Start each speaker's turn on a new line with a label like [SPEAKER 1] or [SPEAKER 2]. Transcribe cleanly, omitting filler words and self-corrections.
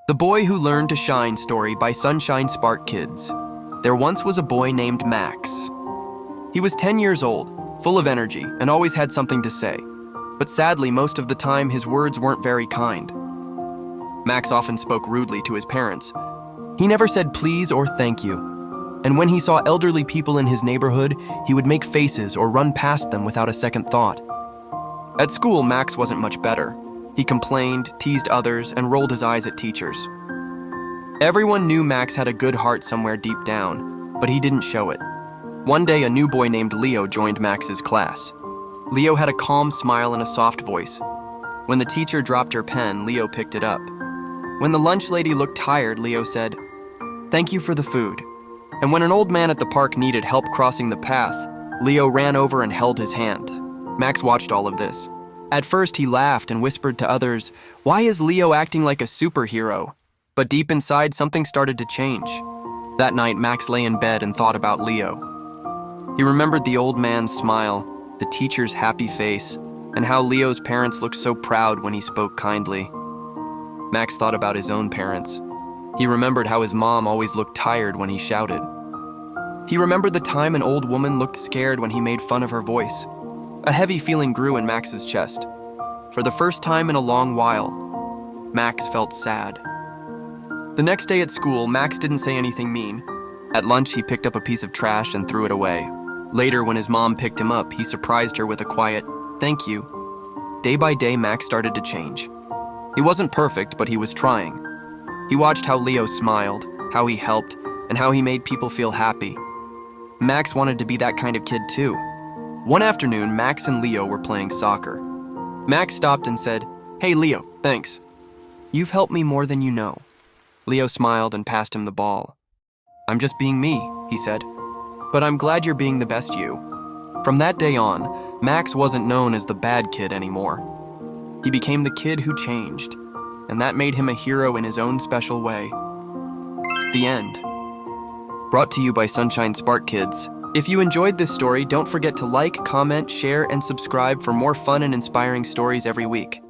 [SPEAKER 1] The Boy Who Learned to Shine story by Sunshine Spark Kids. There once was a boy named Max. He was 10 years old, full of energy, and always had something to say. But sadly, most of the time, his words weren't very kind. Max often spoke rudely to his parents. He never said please or thank you. And when he saw elderly people in his neighborhood, he would make faces or run past them without a second thought. At school, Max wasn't much better. He complained, teased others, and rolled his eyes at teachers. Everyone knew Max had a good heart somewhere deep down, but he didn't show it. One day, a new boy named Leo joined Max's class. Leo had a calm smile and a soft voice. When the teacher dropped her pen, Leo picked it up. When the lunch lady looked tired, Leo said, "Thank you for the food." And when an old man at the park needed help crossing the path, Leo ran over and held his hand. Max watched all of this. At first, he laughed and whispered to others, "Why is Leo acting like a superhero?" But deep inside, something started to change. That night, Max lay in bed and thought about Leo. He remembered the old man's smile, the teacher's happy face, and how Leo's parents looked so proud when he spoke kindly. Max thought about his own parents. He remembered how his mom always looked tired when he shouted. He remembered the time an old woman looked scared when he made fun of her voice. A heavy feeling grew in Max's chest. For the first time in a long while, Max felt sad. The next day at school, Max didn't say anything mean. At lunch, he picked up a piece of trash and threw it away. Later, when his mom picked him up, he surprised her with a quiet, "Thank you." Day by day, Max started to change. He wasn't perfect, but he was trying. He watched how Leo smiled, how he helped, and how he made people feel happy. Max wanted to be that kind of kid too. One afternoon, Max and Leo were playing soccer. Max stopped and said, "Hey Leo, thanks. You've helped me more than you know." Leo smiled and passed him the ball. "I'm just being me," he said. "But I'm glad you're being the best you." From that day on, Max wasn't known as the bad kid anymore. He became the kid who changed, and that made him a hero in his own special way. The end. Brought to you by Sunshine Spark Kids. If you enjoyed this story, don't forget to like, comment, share, and subscribe for more fun and inspiring stories every week.